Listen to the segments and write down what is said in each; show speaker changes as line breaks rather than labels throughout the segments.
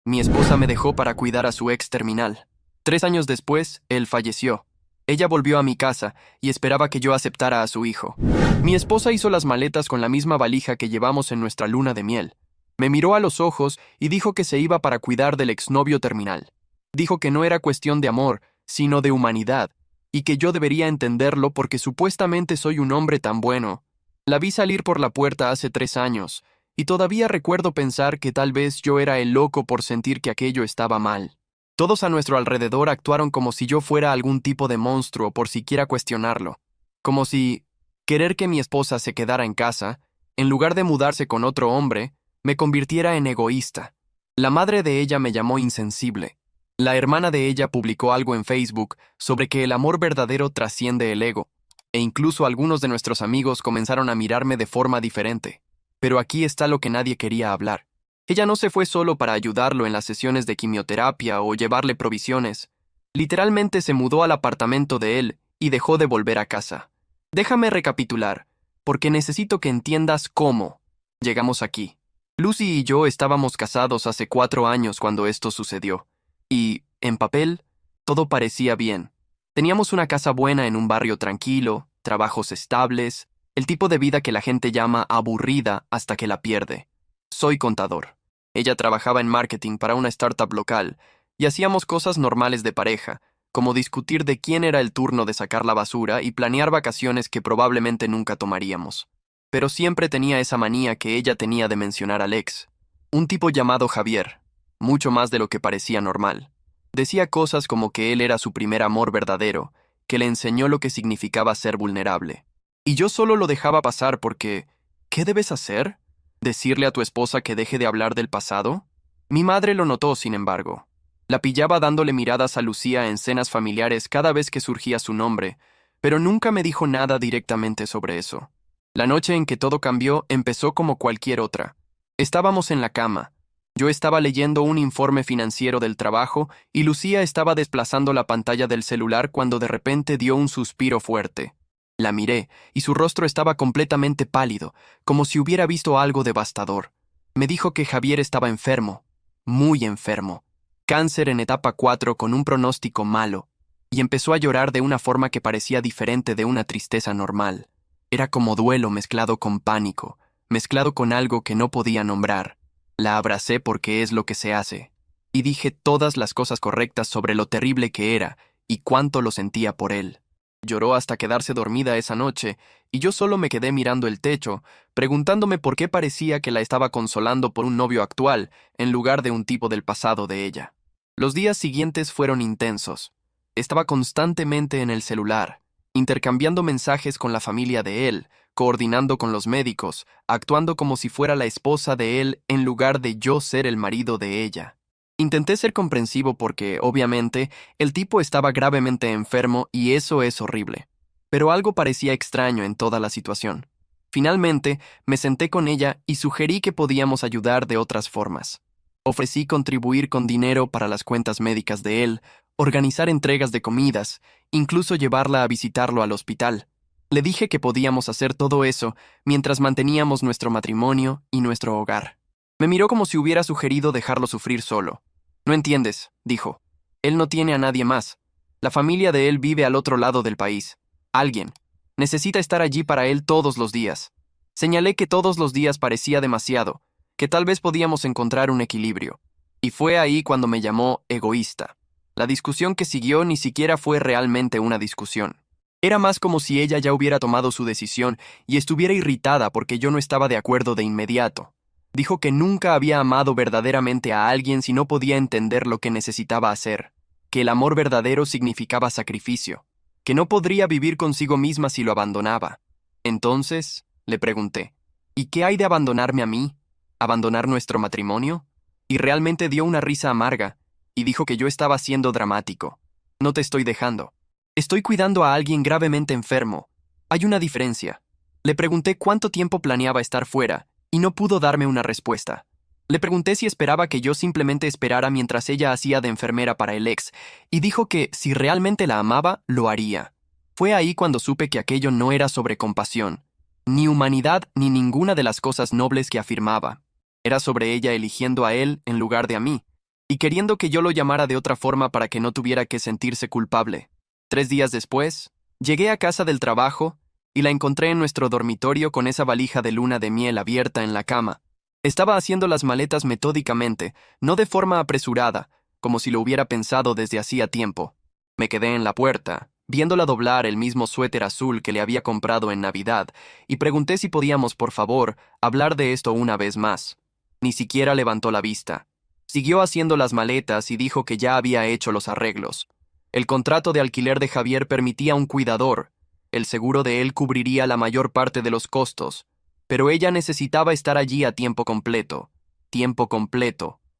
Mi esposa me dejó para cuidar a su ex terminal. 3 años después, él falleció. Ella volvió a mi casa y esperaba que yo aceptara a su hijo. Mi esposa hizo las maletas con la misma valija que llevamos en nuestra luna de miel. Me miró a los ojos y dijo que se iba para cuidar del exnovio terminal. Dijo que no era cuestión de amor, sino de humanidad, y que yo debería entenderlo porque supuestamente soy un hombre tan bueno. La vi salir por la puerta hace 3 años, y todavía recuerdo pensar que tal vez yo era el loco por sentir que aquello estaba mal. Todos a nuestro alrededor actuaron como si yo fuera algún tipo de monstruo por siquiera cuestionarlo. Como si querer que mi esposa se quedara en casa, en lugar de mudarse con otro hombre, me convirtiera en egoísta. La madre de ella me llamó insensible. La hermana de ella publicó algo en Facebook sobre que el amor verdadero trasciende el ego, e incluso algunos de nuestros amigos comenzaron a mirarme de forma diferente. Pero aquí está lo que nadie quería hablar. Ella no se fue solo para ayudarlo en las sesiones de quimioterapia o llevarle provisiones. Literalmente se mudó al apartamento de él y dejó de volver a casa. Déjame recapitular, porque necesito que entiendas cómo llegamos aquí. Lucy y yo estábamos casados hace 4 años cuando esto sucedió. Y, en papel, todo parecía bien. Teníamos una casa buena en un barrio tranquilo, trabajos estables, el tipo de vida que la gente llama aburrida hasta que la pierde. Soy contador. Ella trabajaba en marketing para una startup local, y hacíamos cosas normales de pareja, como discutir de quién era el turno de sacar la basura y planear vacaciones que probablemente nunca tomaríamos. Pero siempre tenía esa manía que ella tenía de mencionar al ex. Un tipo llamado Javier, mucho más de lo que parecía normal. Decía cosas como que él era su primer amor verdadero, que le enseñó lo que significaba ser vulnerable. Y yo solo lo dejaba pasar porque, ¿qué debes hacer? ¿Decirle a tu esposa que deje de hablar del pasado? Mi madre lo notó, sin embargo. La pillaba dándole miradas a Lucía en cenas familiares cada vez que surgía su nombre, pero nunca me dijo nada directamente sobre eso. La noche en que todo cambió empezó como cualquier otra. Estábamos en la cama. Yo estaba leyendo un informe financiero del trabajo y Lucía estaba desplazando la pantalla del celular cuando de repente dio un suspiro fuerte. La miré y su rostro estaba completamente pálido, como si hubiera visto algo devastador. Me dijo que Javier estaba enfermo, muy enfermo. Cáncer en etapa 4 con un pronóstico malo, y empezó a llorar de una forma que parecía diferente de una tristeza normal. Era como duelo mezclado con pánico, mezclado con algo que no podía nombrar. La abracé porque es lo que se hace, y dije todas las cosas correctas sobre lo terrible que era y cuánto lo sentía por él. Lloró hasta quedarse dormida esa noche, y yo solo me quedé mirando el techo, preguntándome por qué parecía que la estaba consolando por un novio actual, en lugar de un tipo del pasado de ella. Los días siguientes fueron intensos. Estaba constantemente en el celular, intercambiando mensajes con la familia de él, coordinando con los médicos, actuando como si fuera la esposa de él en lugar de yo ser el marido de ella. Intenté ser comprensivo porque, obviamente, el tipo estaba gravemente enfermo y eso es horrible. Pero algo parecía extraño en toda la situación. Finalmente, me senté con ella y sugerí que podíamos ayudar de otras formas. Ofrecí contribuir con dinero para las cuentas médicas de él, organizar entregas de comidas, incluso llevarla a visitarlo al hospital. Le dije que podíamos hacer todo eso mientras manteníamos nuestro matrimonio y nuestro hogar. Me miró como si hubiera sugerido dejarlo sufrir solo. No entiendes, dijo. Él no tiene a nadie más. La familia de él vive al otro lado del país. Alguien. Necesita estar allí para él todos los días. Señalé que todos los días parecía demasiado, que tal vez podíamos encontrar un equilibrio. Y fue ahí cuando me llamó egoísta. La discusión que siguió ni siquiera fue realmente una discusión. Era más como si ella ya hubiera tomado su decisión y estuviera irritada porque yo no estaba de acuerdo de inmediato. Dijo que nunca había amado verdaderamente a alguien si no podía entender lo que necesitaba hacer, que el amor verdadero significaba sacrificio, que no podría vivir consigo misma si lo abandonaba. Entonces, le pregunté, ¿y qué hay de abandonarme a mí? ¿Abandonar nuestro matrimonio? Y realmente dio una risa amarga, y dijo que yo estaba siendo dramático. No te estoy dejando. Estoy cuidando a alguien gravemente enfermo. Hay una diferencia. Le pregunté cuánto tiempo planeaba estar fuera, y no pudo darme una respuesta. Le pregunté si esperaba que yo simplemente esperara mientras ella hacía de enfermera para el ex, y dijo que, si realmente la amaba, lo haría. Fue ahí cuando supe que aquello no era sobre compasión, ni humanidad ni ninguna de las cosas nobles que afirmaba. Era sobre ella eligiendo a él en lugar de a mí. y queriendo que yo lo llamara de otra forma para que no tuviera que sentirse culpable. 3 días después, llegué a casa del trabajo y la encontré en nuestro dormitorio con esa valija de luna de miel abierta en la cama. Estaba haciendo las maletas metódicamente, no de forma apresurada, como si lo hubiera pensado desde hacía tiempo. Me quedé en la puerta, viéndola doblar el mismo suéter azul que le había comprado en Navidad, y pregunté si podíamos, por favor, hablar de esto una vez más. Ni siquiera levantó la vista. Siguió haciendo las maletas y dijo que ya había hecho los arreglos. El contrato de alquiler de Javier permitía un cuidador. El seguro de él cubriría la mayor parte de los costos, pero ella necesitaba estar allí a tiempo completo,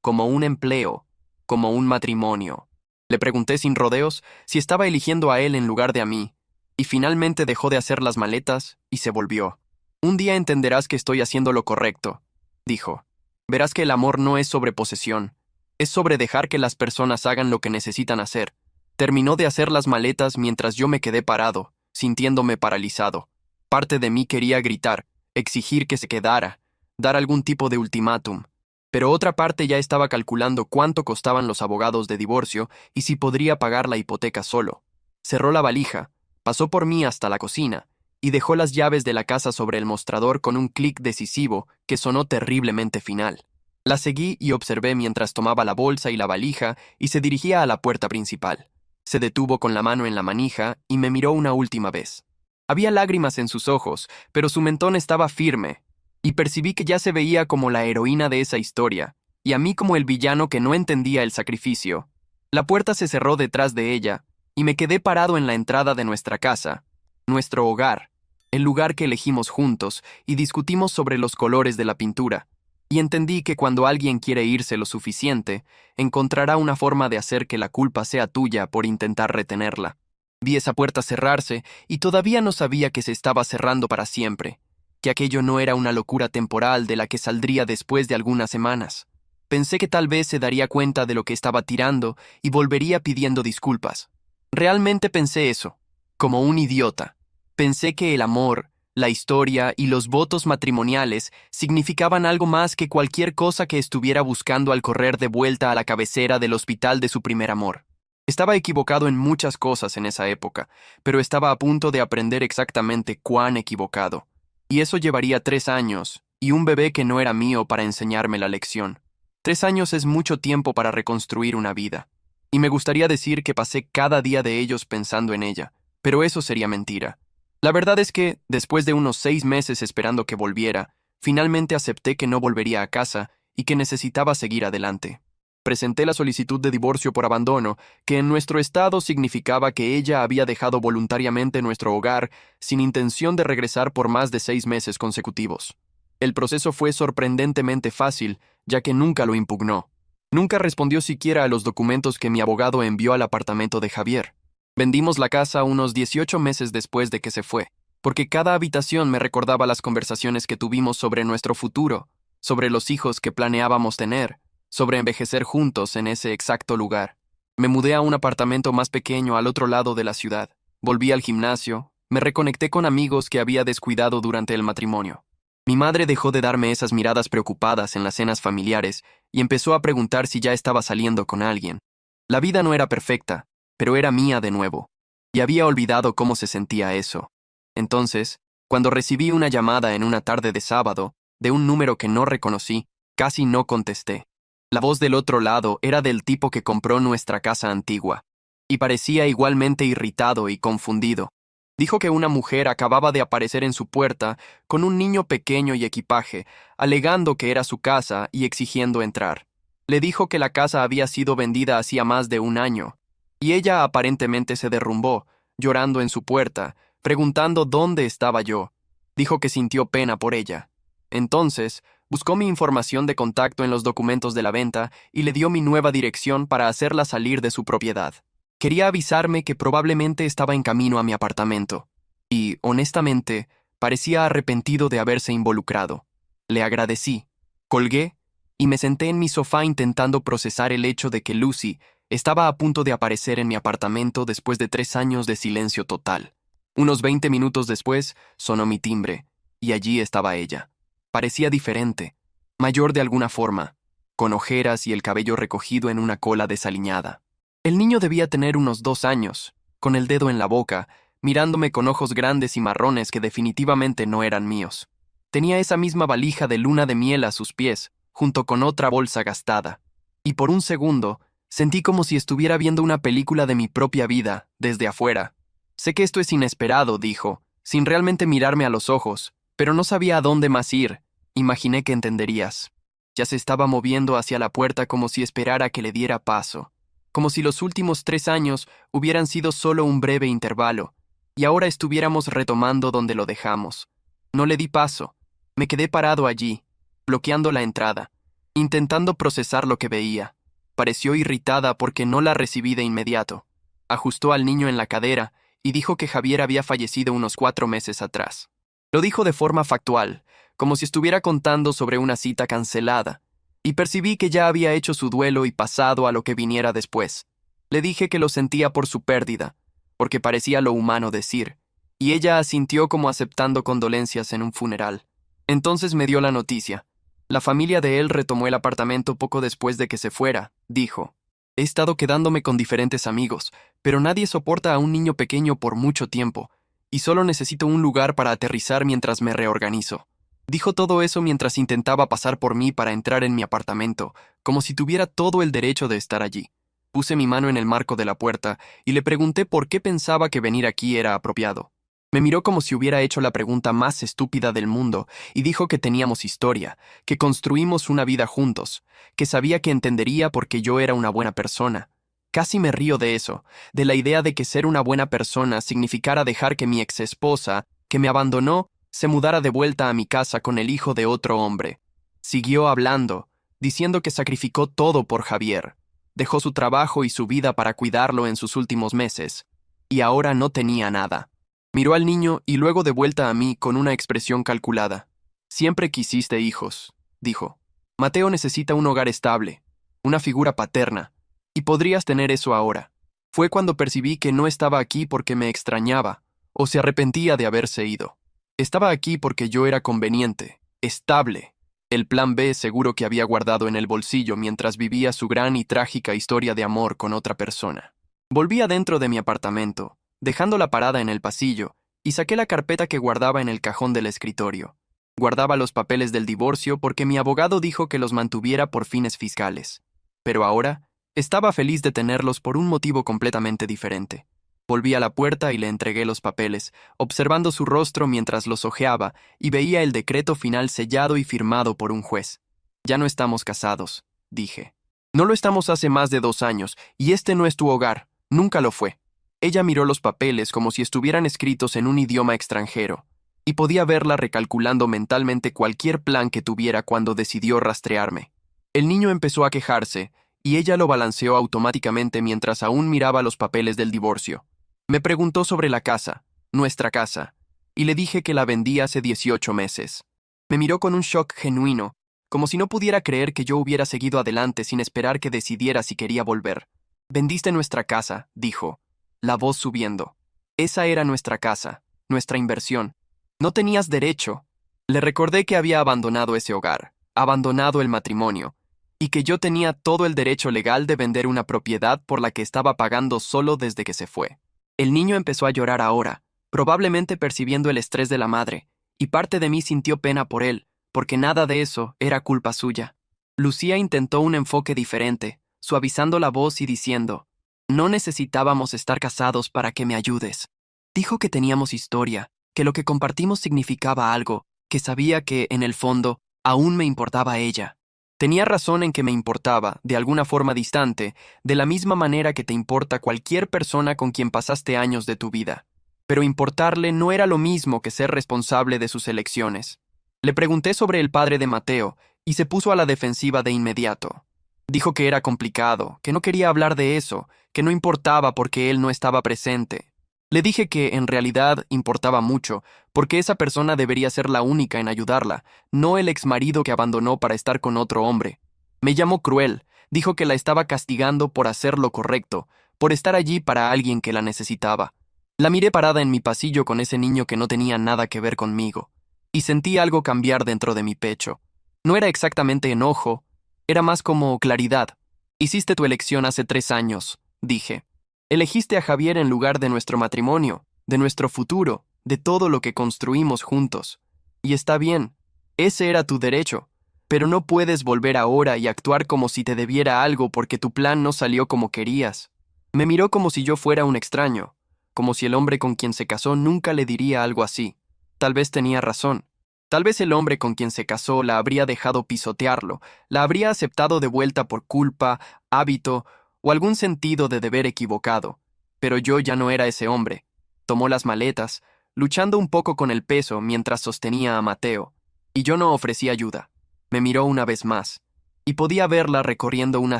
como un empleo, como un matrimonio. Le pregunté sin rodeos si estaba eligiendo a él en lugar de a mí, y finalmente dejó de hacer las maletas y se volvió. Un día entenderás que estoy haciendo lo correcto, dijo. Verás que el amor no es sobre posesión, es sobre dejar que las personas hagan lo que necesitan hacer. Terminó de hacer las maletas mientras yo me quedé parado, sintiéndome paralizado. Parte de mí quería gritar, exigir que se quedara, dar algún tipo de ultimátum, pero otra parte ya estaba calculando cuánto costaban los abogados de divorcio y si podría pagar la hipoteca solo. Cerró la valija, pasó por mí hasta la cocina y dejó las llaves de la casa sobre el mostrador con un clic decisivo que sonó terriblemente final. La seguí y observé mientras tomaba la bolsa y la valija y se dirigía a la puerta principal. Se detuvo con la mano en la manija y me miró una última vez. Había lágrimas en sus ojos, pero su mentón estaba firme, y percibí que ya se veía como la heroína de esa historia, y a mí como el villano que no entendía el sacrificio. La puerta se cerró detrás de ella, y me quedé parado en la entrada de nuestra casa, nuestro hogar, el lugar que elegimos juntos, y discutimos sobre los colores de la pintura. Y entendí que cuando alguien quiere irse lo suficiente, encontrará una forma de hacer que la culpa sea tuya por intentar retenerla. Vi esa puerta cerrarse y todavía no sabía que se estaba cerrando para siempre, que aquello no era una locura temporal de la que saldría después de algunas semanas. Pensé que tal vez se daría cuenta de lo que estaba tirando y volvería pidiendo disculpas. Realmente pensé eso, como un idiota. Pensé que el amor, la historia y los votos matrimoniales significaban algo más que cualquier cosa que estuviera buscando al correr de vuelta a la cabecera del hospital de su primer amor. Estaba equivocado en muchas cosas en esa época, pero estaba a punto de aprender exactamente cuán equivocado. Y eso llevaría 3 años, y un bebé que no era mío para enseñarme la lección. 3 años es mucho tiempo para reconstruir una vida. Y me gustaría decir que pasé cada día de ellos pensando en ella, pero eso sería mentira. La verdad es que, después de unos 6 meses esperando que volviera, finalmente acepté que no volvería a casa y que necesitaba seguir adelante. Presenté la solicitud de divorcio por abandono, que en nuestro estado significaba que ella había dejado voluntariamente nuestro hogar sin intención de regresar por más de 6 meses consecutivos. El proceso fue sorprendentemente fácil, ya que nunca lo impugnó. Nunca respondió siquiera a los documentos que mi abogado envió al apartamento de Javier. Vendimos la casa unos 18 meses después de que se fue, porque cada habitación me recordaba las conversaciones que tuvimos sobre nuestro futuro, sobre los hijos que planeábamos tener, sobre envejecer juntos en ese exacto lugar. Me mudé a un apartamento más pequeño al otro lado de la ciudad. Volví al gimnasio, me reconecté con amigos que había descuidado durante el matrimonio. Mi madre dejó de darme esas miradas preocupadas en las cenas familiares y empezó a preguntar si ya estaba saliendo con alguien. La vida no era perfecta, pero era mía de nuevo, y había olvidado cómo se sentía eso. Entonces, cuando recibí una llamada en una tarde de sábado, de un número que no reconocí, casi no contesté. La voz del otro lado era del tipo que compró nuestra casa antigua, y parecía igualmente irritado y confundido. Dijo que una mujer acababa de aparecer en su puerta con un niño pequeño y equipaje, alegando que era su casa y exigiendo entrar. Le dijo que la casa había sido vendida hacía más de un año, y ella aparentemente se derrumbó, llorando en su puerta, preguntando dónde estaba yo. Dijo que sintió pena por ella. Entonces, buscó mi información de contacto en los documentos de la venta y le dio mi nueva dirección para hacerla salir de su propiedad. Quería avisarme que probablemente estaba en camino a mi apartamento. Y, honestamente, parecía arrepentido de haberse involucrado. Le agradecí, colgué y me senté en mi sofá intentando procesar el hecho de que Lucy estaba a punto de aparecer en mi apartamento después de 3 años de silencio total. Unos 20 minutos después sonó mi timbre, y allí estaba ella. Parecía diferente, mayor de alguna forma. con ojeras y el cabello recogido en una cola desaliñada. El niño debía tener unos 2 años, con el dedo en la boca, mirándome con ojos grandes y marrones que definitivamente no eran míos. Tenía esa misma valija de luna de miel a sus pies, junto con otra bolsa gastada. Y por un segundo, sentí como si estuviera viendo una película de mi propia vida, desde afuera. Sé que esto es inesperado, dijo, sin realmente mirarme a los ojos, pero no sabía a dónde más ir. Imaginé que entenderías. Ya se estaba moviendo hacia la puerta como si esperara que le diera paso, como si los últimos 3 años hubieran sido solo un breve intervalo, y ahora estuviéramos retomando donde lo dejamos. No le di paso. Me quedé parado allí, bloqueando la entrada, intentando procesar lo que veía. Pareció irritada porque no la recibí de inmediato. Ajustó al niño en la cadera y dijo que Javier había fallecido unos 4 meses atrás. Lo dijo de forma factual, como si estuviera contando sobre una cita cancelada, y percibí que ya había hecho su duelo y pasado a lo que viniera después. Le dije que lo sentía por su pérdida, porque parecía lo humano decir, y ella asintió como aceptando condolencias en un funeral. Entonces me dio la noticia. La familia de él retomó el apartamento poco después de que se fuera, dijo. He estado quedándome con diferentes amigos, pero nadie soporta a un niño pequeño por mucho tiempo, y solo necesito un lugar para aterrizar mientras me reorganizo. Dijo todo eso mientras intentaba pasar por mí para entrar en mi apartamento, como si tuviera todo el derecho de estar allí. Puse mi mano en el marco de la puerta y le pregunté por qué pensaba que venir aquí era apropiado. Me miró como si hubiera hecho la pregunta más estúpida del mundo y dijo que teníamos historia, que construimos una vida juntos, que sabía que entendería porque yo era una buena persona. Casi me río de eso, de la idea de que ser una buena persona significara dejar que mi exesposa, que me abandonó, se mudara de vuelta a mi casa con el hijo de otro hombre. Siguió hablando, diciendo que sacrificó todo por Javier. Dejó su trabajo y su vida para cuidarlo en sus últimos meses, y ahora no tenía nada. Miró al niño y luego de vuelta a mí con una expresión calculada. Siempre quisiste hijos, dijo. Mateo necesita un hogar estable, una figura paterna, y podrías tener eso ahora. Fue cuando percibí que no estaba aquí porque me extrañaba, o se arrepentía de haberse ido. Estaba aquí porque yo era conveniente, estable, el plan B seguro que había guardado en el bolsillo mientras vivía su gran y trágica historia de amor con otra persona. Volví adentro de mi apartamento, dejando la parada en el pasillo, y saqué la carpeta que guardaba en el cajón del escritorio. Guardaba los papeles del divorcio porque mi abogado dijo que los mantuviera por fines fiscales. Pero ahora estaba feliz de tenerlos por un motivo completamente diferente. Volví a la puerta y le entregué los papeles, observando su rostro mientras los hojeaba y veía el decreto final sellado y firmado por un juez. Ya no estamos casados, dije. No lo estamos hace más de 2 años, y este no es tu hogar, nunca lo fue. Ella miró los papeles como si estuvieran escritos en un idioma extranjero, y podía verla recalculando mentalmente cualquier plan que tuviera cuando decidió rastrearme. El niño empezó a quejarse, y ella lo balanceó automáticamente mientras aún miraba los papeles del divorcio. Me preguntó sobre la casa, nuestra casa, y le dije que la vendí hace 18 meses. Me miró con un shock genuino, como si no pudiera creer que yo hubiera seguido adelante sin esperar que decidiera si quería volver. Vendiste nuestra casa, dijo, la voz subiendo. Esa era nuestra casa, nuestra inversión. No tenías derecho. Le recordé que había abandonado ese hogar, abandonado el matrimonio, y que yo tenía todo el derecho legal de vender una propiedad por la que estaba pagando solo desde que se fue. El niño empezó a llorar ahora, probablemente percibiendo el estrés de la madre, y parte de mí sintió pena por él, porque nada de eso era culpa suya. Lucía intentó un enfoque diferente, suavizando la voz y diciendo, no necesitábamos estar casados para que me ayudes. Dijo que teníamos historia, que lo que compartimos significaba algo, que sabía que, en el fondo, aún me importaba a ella. Tenía razón en que me importaba, de alguna forma distante, de la misma manera que te importa cualquier persona con quien pasaste años de tu vida. Pero importarle no era lo mismo que ser responsable de sus elecciones. Le pregunté sobre el padre de Mateo, y se puso a la defensiva de inmediato. Dijo que era complicado, que no quería hablar de eso, que no importaba porque él no estaba presente. Le dije que, en realidad, importaba mucho, porque esa persona debería ser la única en ayudarla, no el exmarido que abandonó para estar con otro hombre. Me llamó cruel, dijo que la estaba castigando por hacer lo correcto, por estar allí para alguien que la necesitaba. La miré parada en mi pasillo con ese niño que no tenía nada que ver conmigo, y sentí algo cambiar dentro de mi pecho. No era exactamente enojo, Era más como claridad. Hiciste tu elección hace 3 años, dije. Elegiste a Javier en lugar de nuestro matrimonio, de nuestro futuro, de todo lo que construimos juntos. Y está bien, ese era tu derecho, pero no puedes volver ahora y actuar como si te debiera algo porque tu plan no salió como querías. Me miró como si yo fuera un extraño, como si el hombre con quien se casó nunca le diría algo así. Tal vez tenía razón. Tal vez el hombre con quien se casó la habría dejado pisotearlo, la habría aceptado de vuelta por culpa, hábito o algún sentido de deber equivocado. Pero yo ya no era ese hombre. Tomó las maletas, luchando un poco con el peso mientras sostenía a Mateo, y yo no ofrecí ayuda. Me miró una vez más, y podía verla recorriendo una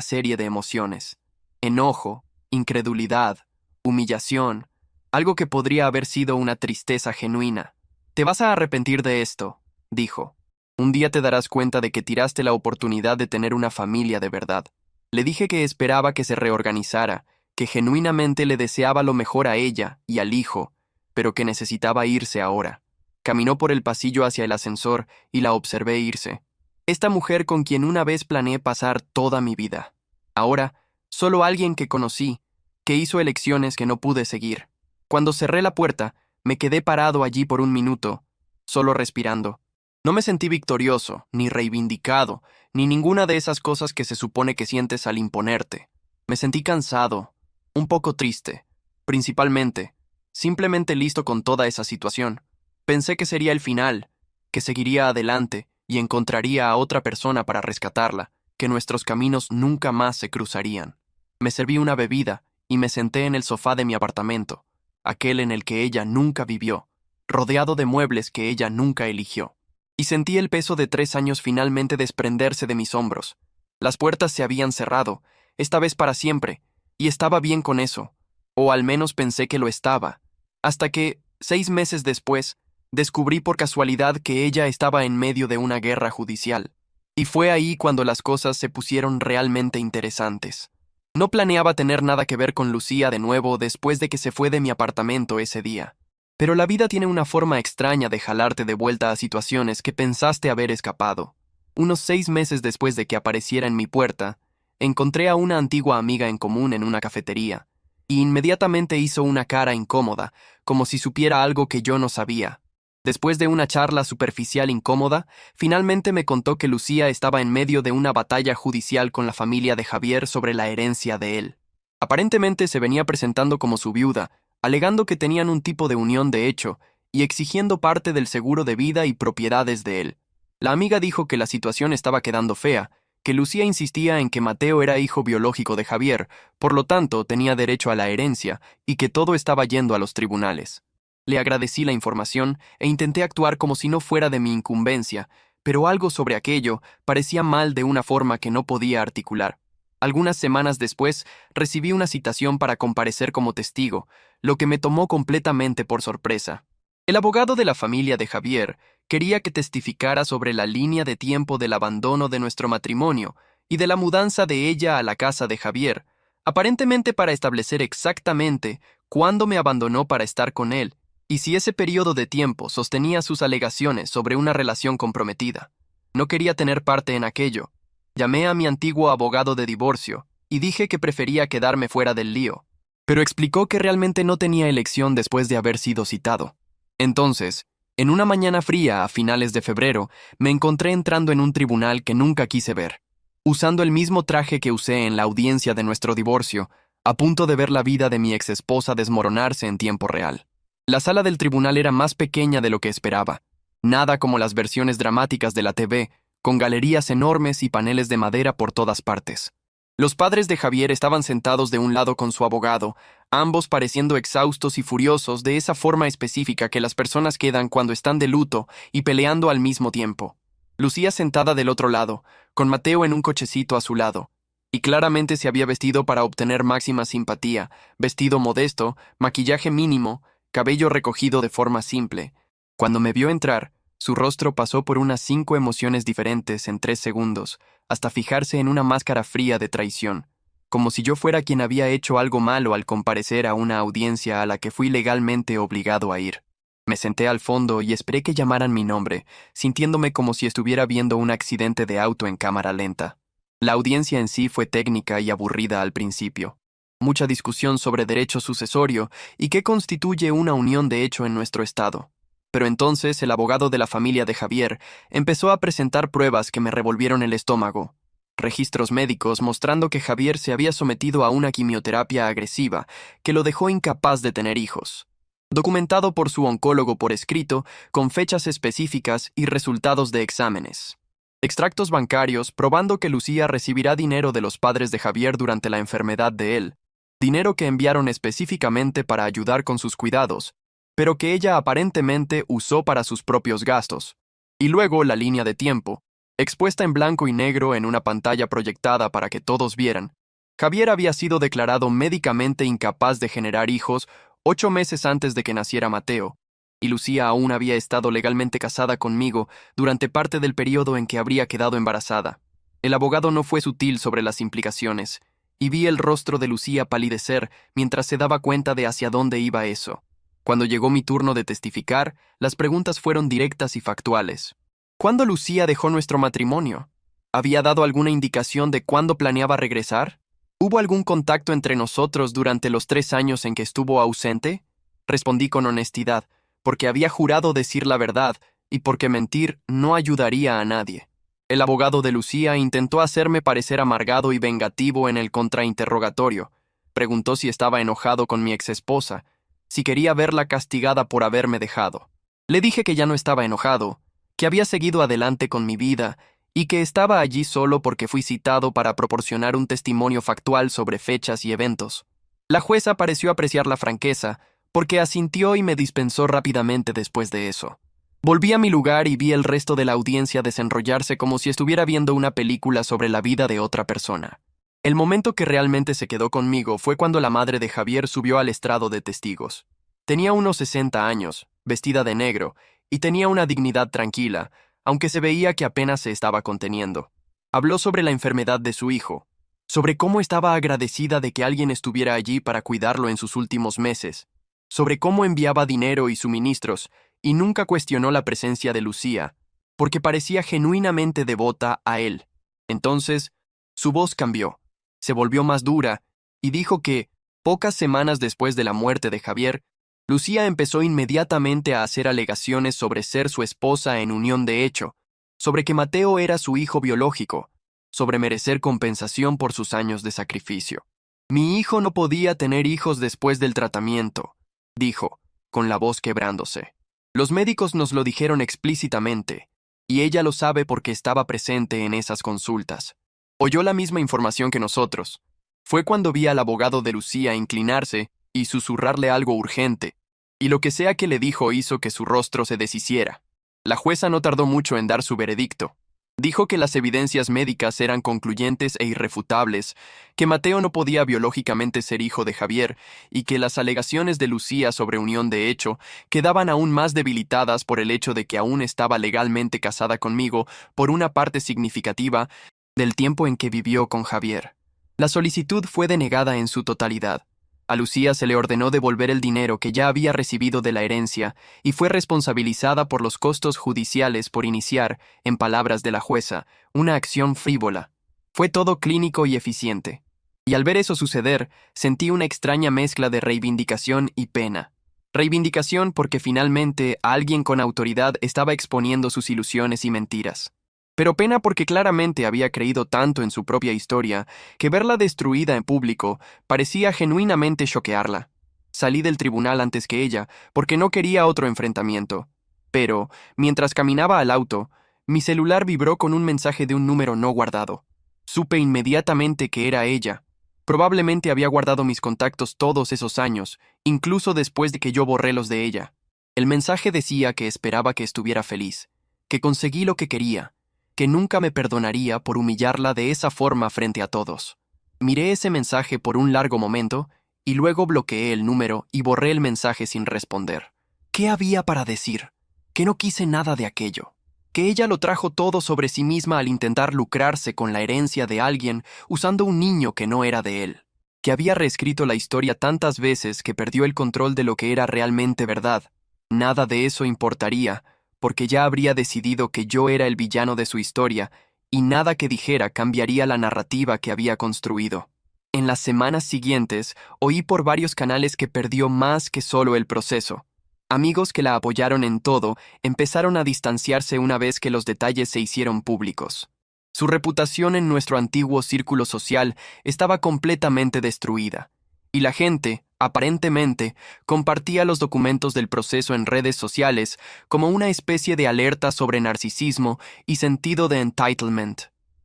serie de emociones. Enojo, incredulidad, humillación, algo que podría haber sido una tristeza genuina. Te vas a arrepentir de esto, dijo. Un día te darás cuenta de que tiraste la oportunidad de tener una familia de verdad. Le dije que esperaba que se reorganizara, que genuinamente le deseaba lo mejor a ella y al hijo, pero que necesitaba irse ahora. Caminó por el pasillo hacia el ascensor y la observé irse. Esta mujer con quien una vez planeé pasar toda mi vida. Ahora, solo alguien que conocí, que hizo elecciones que no pude seguir. Cuando cerré la puerta, me quedé parado allí por un minuto, solo respirando. No me sentí victorioso, ni reivindicado, ni ninguna de esas cosas que se supone que sientes al imponerte. Me sentí cansado, un poco triste, principalmente, simplemente listo con toda esa situación. Pensé que sería el final, que seguiría adelante y encontraría a otra persona para rescatarla, que nuestros caminos nunca más se cruzarían. Me serví una bebida y me senté en el sofá de mi apartamento, aquel en el que ella nunca vivió, rodeado de muebles que ella nunca eligió. Y sentí el peso de 3 años finalmente desprenderse de mis hombros. Las puertas se habían cerrado, esta vez para siempre, y estaba bien con eso, o al menos pensé que lo estaba, hasta que, 6 meses después, descubrí por casualidad que ella estaba en medio de una guerra judicial. Y fue ahí cuando las cosas se pusieron realmente interesantes. No planeaba tener nada que ver con Lucía de nuevo después de que se fue de mi apartamento ese día. Pero la vida tiene una forma extraña de jalarte de vuelta a situaciones que pensaste haber escapado. Unos 6 meses después de que apareciera en mi puerta, encontré a una antigua amiga en común en una cafetería, y inmediatamente hizo una cara incómoda, como si supiera algo que yo no sabía. Después de una charla superficial incómoda, finalmente me contó que Lucía estaba en medio de una batalla judicial con la familia de Javier sobre la herencia de él. Aparentemente se venía presentando como su viuda, alegando que tenían un tipo de unión de hecho y exigiendo parte del seguro de vida y propiedades de él. La amiga dijo que la situación estaba quedando fea, que Lucía insistía en que Mateo era hijo biológico de Javier, por lo tanto tenía derecho a la herencia y que todo estaba yendo a los tribunales. Le agradecí la información e intenté actuar como si no fuera de mi incumbencia, pero algo sobre aquello parecía mal de una forma que no podía articular. Algunas semanas después, recibí una citación para comparecer como testigo, lo que me tomó completamente por sorpresa. El abogado de la familia de Javier quería que testificara sobre la línea de tiempo del abandono de nuestro matrimonio y de la mudanza de ella a la casa de Javier, aparentemente para establecer exactamente cuándo me abandonó para estar con él, y si ese periodo de tiempo sostenía sus alegaciones sobre una relación comprometida. No quería tener parte en aquello. Llamé a mi antiguo abogado de divorcio y dije que prefería quedarme fuera del lío, pero explicó que realmente no tenía elección después de haber sido citado. Entonces, en una mañana fría a finales de febrero, me encontré entrando en un tribunal que nunca quise ver, usando el mismo traje que usé en la audiencia de nuestro divorcio, a punto de ver la vida de mi exesposa desmoronarse en tiempo real. La sala del tribunal era más pequeña de lo que esperaba, nada como las versiones dramáticas de la TV, con galerías enormes y paneles de madera por todas partes. Los padres de Javier estaban sentados de un lado con su abogado, ambos pareciendo exhaustos y furiosos de esa forma específica que las personas quedan cuando están de luto y peleando al mismo tiempo. Lucía sentada del otro lado, con Mateo en un cochecito a su lado, y claramente se había vestido para obtener máxima simpatía, vestido modesto, maquillaje mínimo, cabello recogido de forma simple. Cuando me vio entrar, su rostro pasó por unas 5 emociones diferentes en 3 segundos, hasta fijarse en una máscara fría de traición, como si yo fuera quien había hecho algo malo al comparecer a una audiencia a la que fui legalmente obligado a ir. Me senté al fondo y esperé que llamaran mi nombre, sintiéndome como si estuviera viendo un accidente de auto en cámara lenta. La audiencia en sí fue técnica y aburrida al principio. Mucha discusión sobre derecho sucesorio y qué constituye una unión de hecho en nuestro estado. Pero entonces el abogado de la familia de Javier empezó a presentar pruebas que me revolvieron el estómago. Registros médicos mostrando que Javier se había sometido a una quimioterapia agresiva que lo dejó incapaz de tener hijos. Documentado por su oncólogo por escrito, con fechas específicas y resultados de exámenes. Extractos bancarios probando que Lucía recibirá dinero de los padres de Javier durante la enfermedad de él, dinero que enviaron específicamente para ayudar con sus cuidados, pero que ella aparentemente usó para sus propios gastos. Y luego la línea de tiempo, expuesta en blanco y negro en una pantalla proyectada para que todos vieran. Javier había sido declarado médicamente incapaz de generar hijos 8 meses antes de que naciera Mateo, y Lucía aún había estado legalmente casada conmigo durante parte del periodo en que habría quedado embarazada. El abogado no fue sutil sobre las implicaciones, y vi el rostro de Lucía palidecer mientras se daba cuenta de hacia dónde iba eso. Cuando llegó mi turno de testificar, las preguntas fueron directas y factuales. ¿Cuándo Lucía dejó nuestro matrimonio? ¿Había dado alguna indicación de cuándo planeaba regresar? ¿Hubo algún contacto entre nosotros durante los 3 años en que estuvo ausente? Respondí con honestidad, porque había jurado decir la verdad y porque mentir no ayudaría a nadie. El abogado de Lucía intentó hacerme parecer amargado y vengativo en el contrainterrogatorio. Preguntó si estaba enojado con mi exesposa, si quería verla castigada por haberme dejado. Le dije que ya no estaba enojado, que había seguido adelante con mi vida y que estaba allí solo porque fui citado para proporcionar un testimonio factual sobre fechas y eventos. La jueza pareció apreciar la franqueza, porque asintió y me dispensó rápidamente después de eso. Volví a mi lugar y vi el resto de la audiencia desenrollarse como si estuviera viendo una película sobre la vida de otra persona. El momento que realmente se quedó conmigo fue cuando la madre de Javier subió al estrado de testigos. Tenía unos 60 años, vestida de negro, y tenía una dignidad tranquila, aunque se veía que apenas se estaba conteniendo. Habló sobre la enfermedad de su hijo, sobre cómo estaba agradecida de que alguien estuviera allí para cuidarlo en sus últimos meses, sobre cómo enviaba dinero y suministros, y nunca cuestionó la presencia de Lucía, porque parecía genuinamente devota a él. Entonces, su voz cambió, se volvió más dura, y dijo que, pocas semanas después de la muerte de Javier, Lucía empezó inmediatamente a hacer alegaciones sobre ser su esposa en unión de hecho, sobre que Mateo era su hijo biológico, sobre merecer compensación por sus años de sacrificio. Mi hijo no podía tener hijos después del tratamiento, dijo, con la voz quebrándose. Los médicos nos lo dijeron explícitamente, y ella lo sabe porque estaba presente en esas consultas. Oyó la misma información que nosotros. Fue cuando vi al abogado de Lucía inclinarse y susurrarle algo urgente, y lo que sea que le dijo hizo que su rostro se deshiciera. La jueza no tardó mucho en dar su veredicto. Dijo que las evidencias médicas eran concluyentes e irrefutables, que Mateo no podía biológicamente ser hijo de Javier y que las alegaciones de Lucía sobre unión de hecho quedaban aún más debilitadas por el hecho de que aún estaba legalmente casada conmigo por una parte significativa del tiempo en que vivió con Javier. La solicitud fue denegada en su totalidad. A Lucía se le ordenó devolver el dinero que ya había recibido de la herencia y fue responsabilizada por los costos judiciales por iniciar, en palabras de la jueza, una acción frívola. Fue todo clínico y eficiente. Y al ver eso suceder, sentí una extraña mezcla de reivindicación y pena. Reivindicación porque finalmente alguien con autoridad estaba exponiendo sus ilusiones y mentiras. Pero pena porque claramente había creído tanto en su propia historia que verla destruida en público parecía genuinamente choquearla. Salí del tribunal antes que ella porque no quería otro enfrentamiento. Pero, mientras caminaba al auto, mi celular vibró con un mensaje de un número no guardado. Supe inmediatamente que era ella. Probablemente había guardado mis contactos todos esos años, incluso después de que yo borré los de ella. El mensaje decía que esperaba que estuviera feliz, que conseguí lo que quería, que nunca me perdonaría por humillarla de esa forma frente a todos. Miré ese mensaje por un largo momento y luego bloqueé el número y borré el mensaje sin responder. ¿Qué había para decir? Que no quise nada de aquello. Que ella lo trajo todo sobre sí misma al intentar lucrarse con la herencia de alguien usando un niño que no era de él. Que había reescrito la historia tantas veces que perdió el control de lo que era realmente verdad. Nada de eso importaría, porque ya habría decidido que yo era el villano de su historia y nada que dijera cambiaría la narrativa que había construido. En las semanas siguientes, oí por varios canales que perdió más que solo el proceso. Amigos que la apoyaron en todo empezaron a distanciarse una vez que los detalles se hicieron públicos. Su reputación en nuestro antiguo círculo social estaba completamente destruida, y la gente, aparentemente, compartía los documentos del proceso en redes sociales como una especie de alerta sobre narcisismo y sentido de entitlement.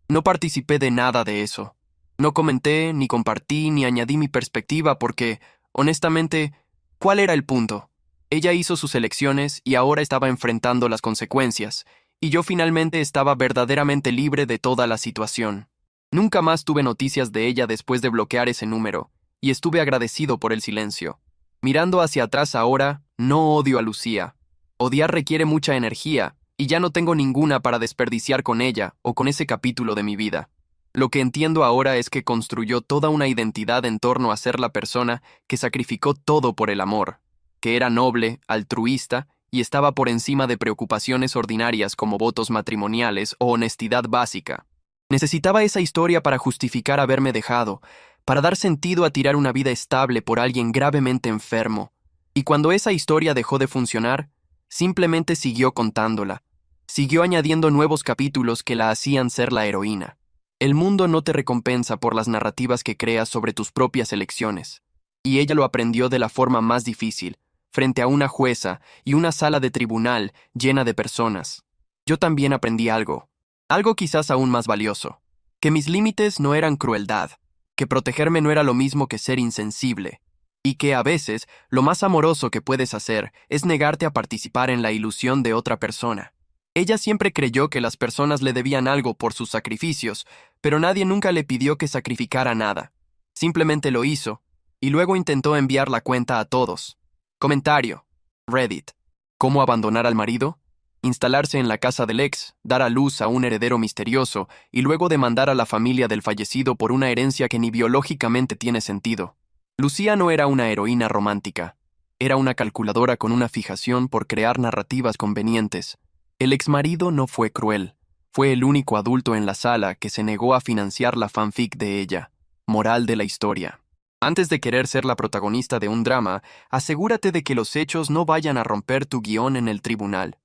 No participé de nada de eso. No comenté, ni compartí, ni añadí mi perspectiva porque, honestamente, ¿cuál era el punto? Ella hizo sus elecciones y ahora estaba enfrentando las consecuencias, y yo finalmente estaba verdaderamente libre de toda la situación. Nunca más tuve noticias de ella después de bloquear ese número, y estuve agradecido por el silencio. Mirando hacia atrás ahora, no odio a Lucía. Odiar requiere mucha energía, y ya no tengo ninguna para desperdiciar con ella o con ese capítulo de mi vida. Lo que entiendo ahora es que construyó toda una identidad en torno a ser la persona que sacrificó todo por el amor, que era noble, altruista y estaba por encima de preocupaciones ordinarias como votos matrimoniales o honestidad básica. Necesitaba esa historia para justificar haberme dejado, para dar sentido a tirar una vida estable por alguien gravemente enfermo. Y cuando esa historia dejó de funcionar, simplemente siguió contándola. Siguió añadiendo nuevos capítulos que la hacían ser la heroína. El mundo no te recompensa por las narrativas que creas sobre tus propias elecciones. Y ella lo aprendió de la forma más difícil, frente a una jueza y una sala de tribunal llena de personas. Yo también aprendí algo quizás aún más valioso, que mis límites no eran crueldad, que protegerme no era lo mismo que ser insensible, y que a veces lo más amoroso que puedes hacer es negarte a participar en la ilusión de otra persona. Ella siempre creyó que las personas le debían algo por sus sacrificios, pero nadie nunca le pidió que sacrificara nada. Simplemente lo hizo, y luego intentó enviar la cuenta a todos. Comentario. Reddit. ¿Cómo abandonar al marido? Instalarse en la casa del ex, dar a luz a un heredero misterioso y luego demandar a la familia del fallecido por una herencia que ni biológicamente tiene sentido. Lucía no era una heroína romántica. Era una calculadora con una fijación por crear narrativas convenientes. El exmarido no fue cruel. Fue el único adulto en la sala que se negó a financiar la fanfic de ella. Moral de la historia. Antes de querer ser la protagonista de un drama, asegúrate de que los hechos no vayan a romper tu guión en el tribunal.